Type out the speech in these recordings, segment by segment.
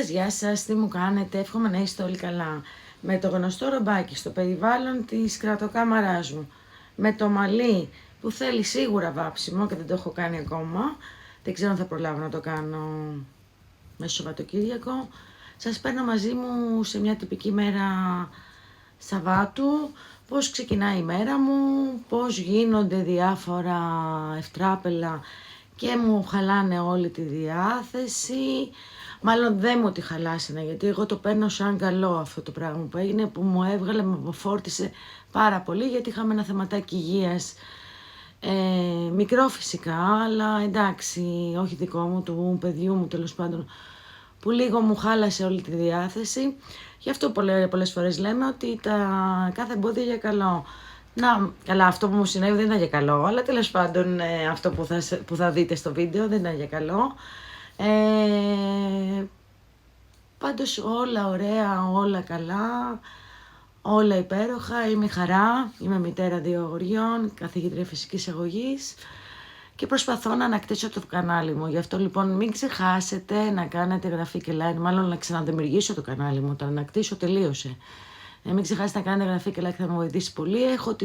Γεια σας, τι μου κάνετε, εύχομαι να είστε όλοι καλά. Με το γνωστό ρομπάκι στο περιβάλλον της κρατοκάμαράς μου, με το μαλλί που θέλει σίγουρα βάψιμο και δεν το έχω κάνει ακόμα, δεν ξέρω αν θα προλάβω να το κάνω μέσα στο Σαββατοκύριακο. Σας παίρνω μαζί μου σε μια τυπική μέρα Σαββάτου, πώς ξεκινάει η μέρα μου, πώς γίνονται διάφορα ευτράπελα και μου χαλάνε όλη τη διάθεση. Μάλλον δεν μου τη χαλάσανε, γιατί εγώ το παίρνω σαν καλό αυτό το πράγμα που έγινε, που μου έβγαλε, με αποφόρτισε πάρα πολύ, γιατί είχαμε ένα θεματάκι υγείας, μικρό φυσικά, αλλά εντάξει, όχι δικό μου, του παιδιού μου τέλος πάντων, που λίγο μου χάλασε όλη τη διάθεση. Γι' αυτό πολλές φορές λέμε ότι κάθε εμπόδιο για καλό. Να, καλά, αυτό που μου συνέβη δεν ήταν για καλό, αλλά τέλος πάντων αυτό που θα δείτε στο βίντεο δεν ήταν για καλό. Πάντως όλα ωραία, όλα καλά, όλα υπέροχα, είμαι χαρά, είμαι μητέρα 2 αγοριών, καθηγήτρια φυσικής αγωγής και προσπαθώ να ανακτήσω το κανάλι μου. Γι' αυτό λοιπόν μην ξεχάσετε να κάνετε εγγραφή και like, μάλλον να ξαναδημιουργήσω το κανάλι μου, το ανακτήσω τελείωσε. Μην ξεχάσετε να κάνετε εγγραφή και like, θα με βοηθήσει πολύ. Έχω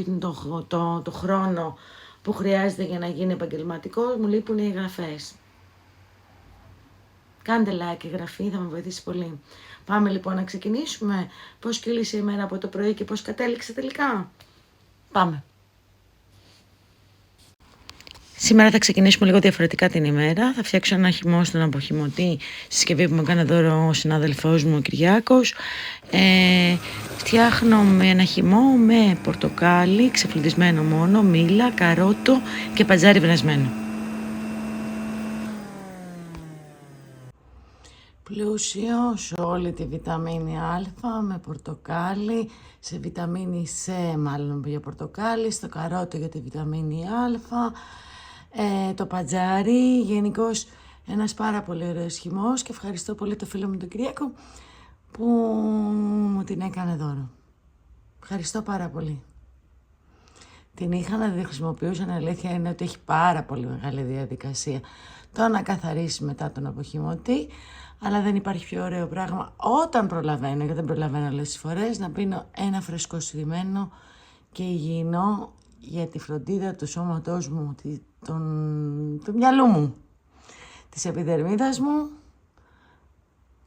το χρόνο που χρειάζεται για να γίνει επαγγελματικό, μου λείπουν οι εγγραφές. Κάντε like και εγγραφή, θα με βοηθήσει πολύ. Πάμε λοιπόν να ξεκινήσουμε. Πώς κύλησε η μέρα από το πρωί και πώς κατέληξε τελικά. Πάμε. Σήμερα θα ξεκινήσουμε λίγο διαφορετικά την ημέρα. Θα φτιάξω ένα χυμό στον αποχυμωτή, συσκευή που μου έκανε δώρο ο συνάδελφός μου ο Κυριάκος. Φτιάχνω με ένα χυμό με πορτοκάλι, ξεφλουδισμένο μόνο, μήλα, καρότο και παντζάρι βρασμένο. Πλούσιο σε όλη τη βιταμίνη Α με πορτοκάλι, σε βιταμίνη C μάλλον για πορτοκάλι, στο καρότο για τη βιταμίνη Α, το παντζάρι, γενικώς ένας πάρα πολύ ωραίος χυμός και ευχαριστώ πολύ το φίλο μου τον Κυριάκο που μου την έκανε δώρο. Ευχαριστώ πάρα πολύ. Την είχα να τη χρησιμοποιούσα, η αλήθεια είναι ότι έχει πάρα πολύ μεγάλη διαδικασία το να καθαρίσει μετά τον αποχυμωτή, αλλά δεν υπάρχει πιο ωραίο πράγμα όταν προλαβαίνω, γιατί δεν προλαβαίνω όλες τις φορές, να πίνω ένα φρεσκό σιδημένο και υγιεινό για τη φροντίδα του σώματός μου, του μυαλού μου, της επιδερμίδας μου,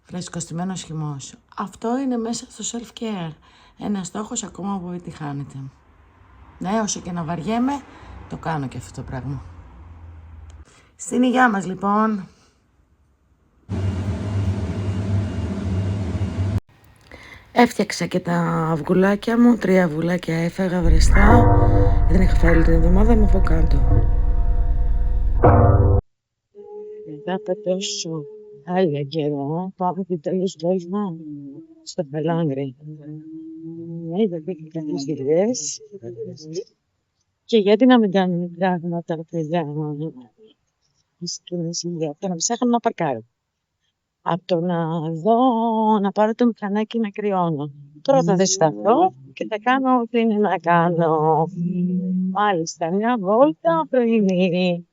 φρεσκοστημένος χυμός. Αυτό είναι μέσα στο self-care, ένας στόχος ακόμα που επιτυχάνεται. Ναι, όσο και να βαριέμαι, το κάνω και αυτό το πράγμα. Στην υγειά μας λοιπόν. Έφτιαξα και τα αυγουλάκια μου, 3 αυγουλάκια έφαγα βρεστά. Δεν είχα φάει την εβδομάδα μου από κάτω. Μετά από τόσο άλλα καιρό, πάμε και τέλος λόγω στο Πελάνγκρι. Είδα και κάποιες δουλειές. Και γιατί να μην κάνουμε πράγματα, παιδιά, αυτό να ψάχνω να παρκάρω. Από το να πάρω το μηχανάκι να κρυώνω. Τώρα θα δεσταθώ και θα κάνω ό,τι είναι να κάνω. Μάλιστα, μια βόλτα πρωινή.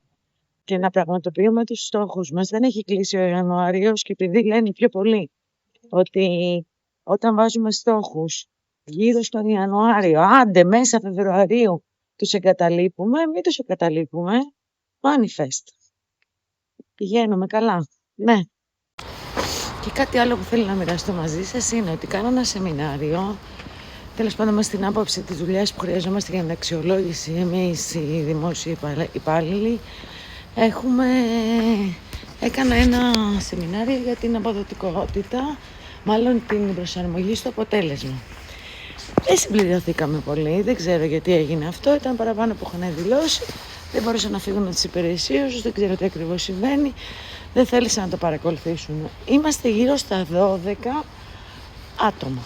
Και να πραγματοποιούμε τους στόχους μας. Δεν έχει κλείσει ο Ιανουάριος και επειδή λένε πιο πολύ ότι όταν βάζουμε στόχους γύρω στον Ιανουάριο, άντε μέσα Φεβρουαρίου, τους εγκαταλείπουμε, μην τους εγκαταλείπουμε. Manifest. Πηγαίνουμε καλά. Ναι. Και κάτι άλλο που θέλω να μοιραστώ μαζί σας είναι ότι κάνω ένα σεμινάριο, τέλος πάντων μας την άποψη της δουλειάς που χρειαζόμαστε για την αξιολόγηση εμείς οι δημόσιοι υπάλληλοι. Έκανα ένα σεμινάριο για την αποδοτικότητα, μάλλον την προσαρμογή στο αποτέλεσμα. Δεν συμπληρωθήκαμε πολύ, δεν ξέρω γιατί έγινε αυτό, ήταν παραπάνω που είχαν δηλώσει, δεν μπορούσαν να φύγουν τις υπηρεσίες, δεν ξέρω τι ακριβώς συμβαίνει, δεν θέλησαν να το παρακολουθήσουν. Είμαστε γύρω στα 12 άτομα,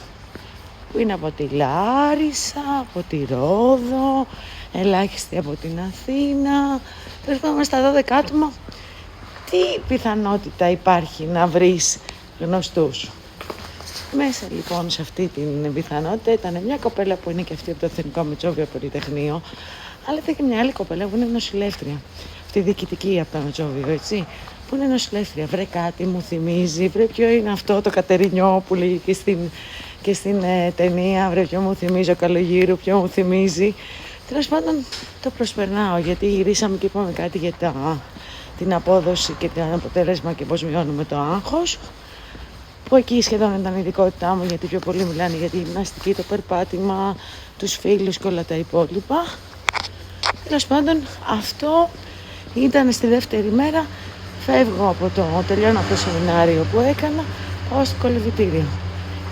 που είναι από τη Λάρισα, από τη Ρόδο, ελάχιστοι από την Αθήνα, τέλος πάντων είμαστε στα 12 άτομα. Τι πιθανότητα υπάρχει να βρεις γνωστούς? Μέσα λοιπόν σε αυτή την πιθανότητα ήταν μια κοπέλα που είναι και αυτή από το Εθνικό Μετσόβιο Πολυτεχνείο, αλλά ήταν και μια άλλη κοπέλα που είναι νοσηλεύτρια, αυτή διοικητική από το Μετσόβιο, έτσι, που είναι νοσηλεύτρια. Βρε κάτι μου θυμίζει, βρε ποιο είναι αυτό το Κατερινιό που λέγει και στην ταινία, βρε ποιο μου θυμίζει ο Καλογύρου, ποιο μου θυμίζει. Τέλος πάντων το προσπερνάω, γιατί γυρίσαμε και είπαμε κάτι για την απόδοση και το αποτέλεσμα και πώς μειώνουμε το άγχος, που εκεί σχεδόν ήταν η ειδικότητά μου, γιατί πιο πολύ μιλάνε για τη γυμναστική, το περπάτημα, τους φίλους και όλα τα υπόλοιπα. Τέλος πάντων αυτό ήταν στη δεύτερη μέρα. Φεύγω από τελειώνω από το σεμινάριο που έκανα, πάω στο κολυβητήριο.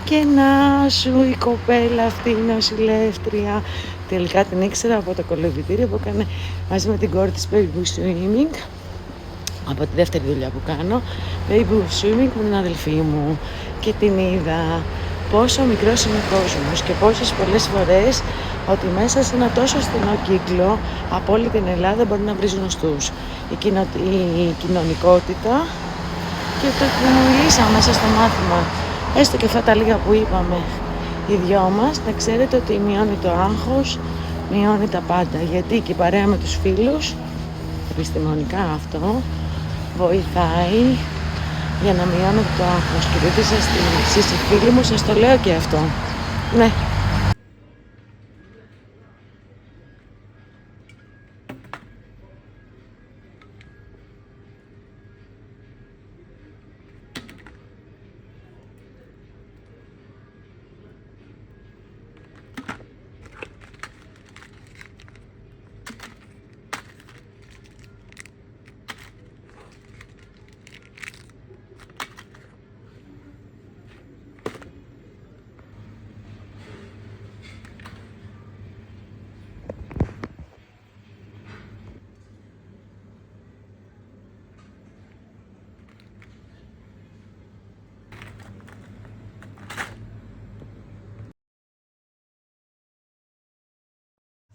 Και να σου η κοπέλα αυτή η νοσηλεύτρια, τελικά την ήξερα από το κολυβητήριο που έκανε μαζί με την κόρη της Baby Swimming, από τη δεύτερη δουλειά που κάνω, Baby Swimming με την αδελφή μου, και την είδα πόσο μικρός είναι ο κόσμος και πόσες πολλές φορές ότι μέσα σε ένα τόσο στενό κύκλο από όλη την Ελλάδα μπορεί να βρεις γνωστούς. Η κοινωνικότητα και το που μιλήσαμε μέσα στο μάθημα, έστω και αυτά τα λίγα που είπαμε οι δυο μας, να ξέρετε ότι μειώνει το άγχος, μειώνει τα πάντα, γιατί και η παρέα με τους φίλους, επιστημονικά αυτό, βοηθάει για να μειώνετε το άγχος. Και επειδή εσείς οι φίλοι μου σας το λέω και αυτό. Ναι.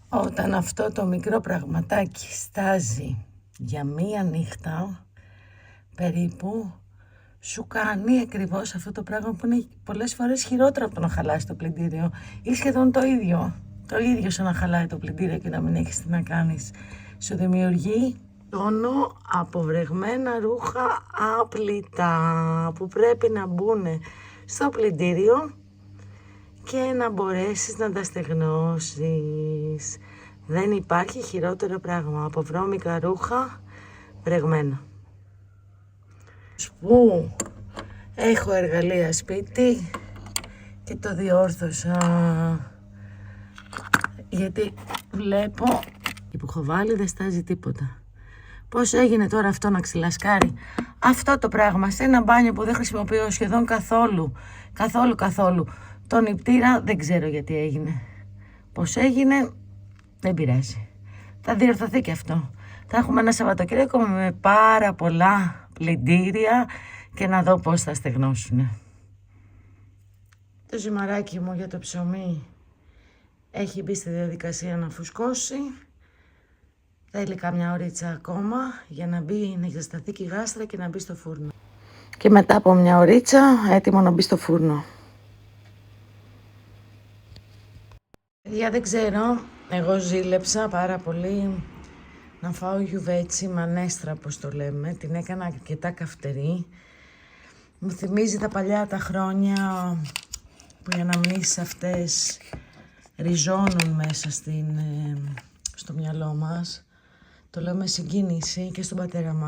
Όταν αυτό το μικρό πραγματάκι στάζει για μία νύχτα περίπου, σου κάνει ακριβώς αυτό το πράγμα που είναι πολλές φορές χειρότερο από το να χαλάσει το πλυντήριο, ή σχεδόν το ίδιο σαν να χαλάει το πλυντήριο και να μην έχεις τι να κάνεις. Σου δημιουργεί τόνο από βρεγμένα ρούχα άπλυτα που πρέπει να μπουν στο πλυντήριο και να μπορέσεις να τα στεγνώσεις. Δεν υπάρχει χειρότερο πράγμα από βρώμικα ρούχα βρεγμένα. Που έχω εργαλεία σπίτι και το διόρθωσα, γιατί βλέπω και που έχω βάλει δεν στάζει τίποτα. Πώς έγινε τώρα αυτό να ξυλασκάρει αυτό το πράγμα σε ένα μπάνιο που δεν χρησιμοποιώ σχεδόν καθόλου. Το νηπτήρα δεν ξέρω γιατί έγινε. Πώς έγινε δεν πειράζει. Θα διορθωθεί και αυτό. Θα έχουμε ένα Σαββατοκύριακο με πάρα πολλά πλυντήρια και να δω πώς θα στεγνώσουν. Το ζυμαράκι μου για το ψωμί έχει μπει στη διαδικασία να φουσκώσει. Θέλει κάμια ωρίτσα ακόμα για να μπει, να ζεσταθεί και η γάστρα και να μπει στο φούρνο. Και μετά από μια ωρίτσα έτοιμο να μπει στο φούρνο. Παιδιά, δεν ξέρω, εγώ ζήλεψα πάρα πολύ να φάω γιουβέτσι μανέστρα, όπως το λέμε. Την έκανα αρκετά καυτερή. Μου θυμίζει τα παλιά τα χρόνια που οι αναμνήσεις αυτές ριζώνουν μέσα στο μυαλό μας. Το λέω με συγκίνηση και στον πατέρα μου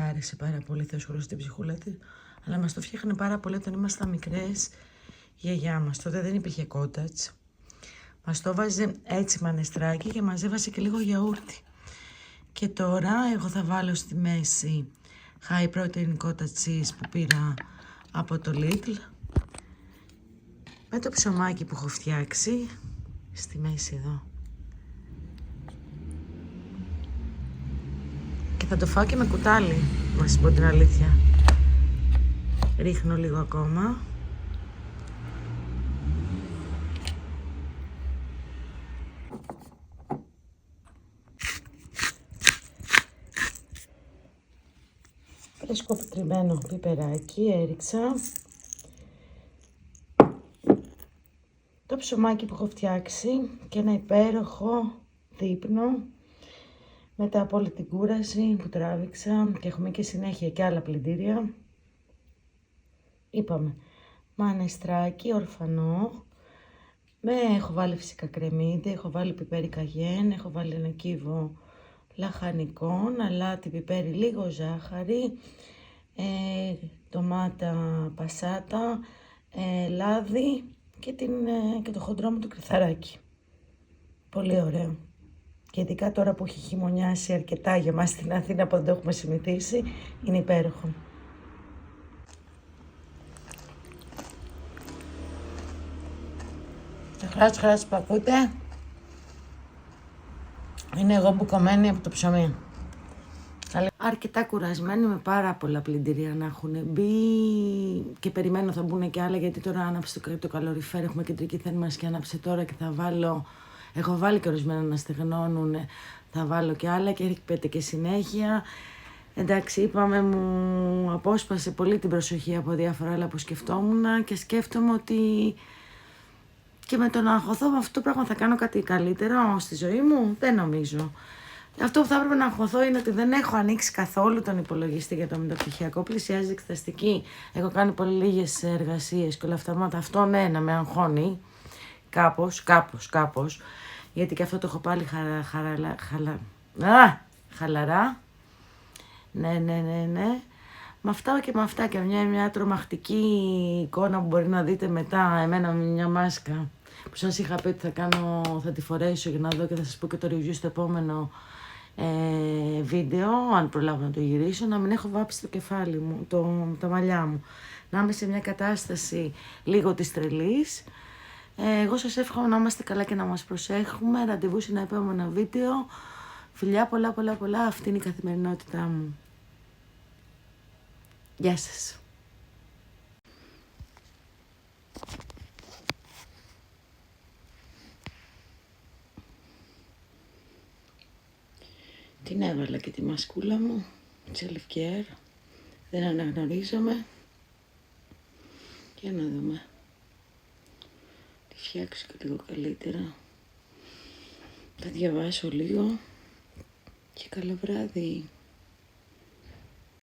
άρεσε πάρα πολύ, θεός στην ψυχούλα της. Αλλά μας το φτιάχνε πάρα πολύ όταν ήμασταν μικρές η γιαγιά μας. Τότε δεν υπήρχε κότατς. Μας το βάζε έτσι μανεστράκι και μαζέβασε και λίγο γιαούρτι. Και τώρα εγώ θα βάλω στη μέση high protein cottage cheese που πήρα από το Lidl, με το ψωμάκι που έχω φτιάξει στη μέση εδώ. Και θα το φάω και με κουτάλι, να σας πω την αλήθεια. Ρίχνω λίγο ακόμα. Φρέσκο τριμμένο πιπεράκι έριξα. Το ψωμάκι που έχω φτιάξει και ένα υπέροχο δείπνο Μετά από όλη την κούραση που τράβηξα και έχουμε και συνέχεια και άλλα πλυντήρια, είπαμε μανεστράκι, ορφανό, έχω βάλει φυσικά κρεμμύδι, έχω βάλει πιπέρι καγιέν, έχω βάλει ένα κύβο λαχανικών, αλάτι, πιπέρι, λίγο ζάχαρη, ντομάτα πασάτα, λάδι και το χοντρό μου το κρυθαράκι. Πολύ ωραίο. Και ειδικά τώρα που έχει χειμωνιάσει αρκετά για μας στην Αθήνα που δεν το έχουμε συνηθίσει, είναι υπέροχο. Το χράτς που ακούτε είναι εγώ μπουκωμένη από το ψωμί. Αρκετά κουρασμένη, με πάρα πολλά πλυντήρια να έχουν μπει και περιμένω θα μπουν και άλλα, γιατί τώρα άναψε το καλοριφέρ, έχουμε κεντρική θέρμανση και άναψε τώρα και θα βάλω, έχω βάλει και ορισμένα να στεγνώνουν, θα βάλω και άλλα και έρχεται και συνέχεια. Εντάξει, είπαμε, μου απόσπασε πολύ την προσοχή από διάφορα άλλα που σκεφτόμουν και σκέφτομαι ότι και με το να αγχωθώ με αυτό το πράγμα θα κάνω κάτι καλύτερο στη ζωή μου, δεν νομίζω. Αυτό που θα έπρεπε να αγχωθώ είναι ότι δεν έχω ανοίξει καθόλου τον υπολογιστή για το μεταπτυχιακό. Πλησιάζει εξεταστική. Έχω κάνει πολύ λίγες εργασίες και όλα αυτά. Αυτό ναι, να με αγχώνει. Κάπως. Γιατί και αυτό το έχω πάλι χαλαρά. Ναι. Με αυτά και μια τρομακτική εικόνα που μπορεί να δείτε μετά, εμένα με μια μάσκα που σας είχα πει ότι θα τη φορέσω για να δω και θα σας πω και το review στο επόμενο βίντεο, αν προλάβω να το γυρίσω, να μην έχω βάψει το κεφάλι μου, τα μαλλιά μου, να είμαι σε μια κατάσταση λίγο της τρελής. Εγώ σας εύχομαι να είμαστε καλά και να μας προσέχουμε. Ραντεβού σε ένα επόμενο βίντεο. Φιλιά πολλά, αυτή είναι η καθημερινότητά μου. Γεια σας. Την έβαλα και τη μασκούλα μου, Self-Care, δεν αναγνωρίζομαι. Για να δούμε, τη φτιάξω και λίγο καλύτερα, θα διαβάσω λίγο και καλό βράδυ.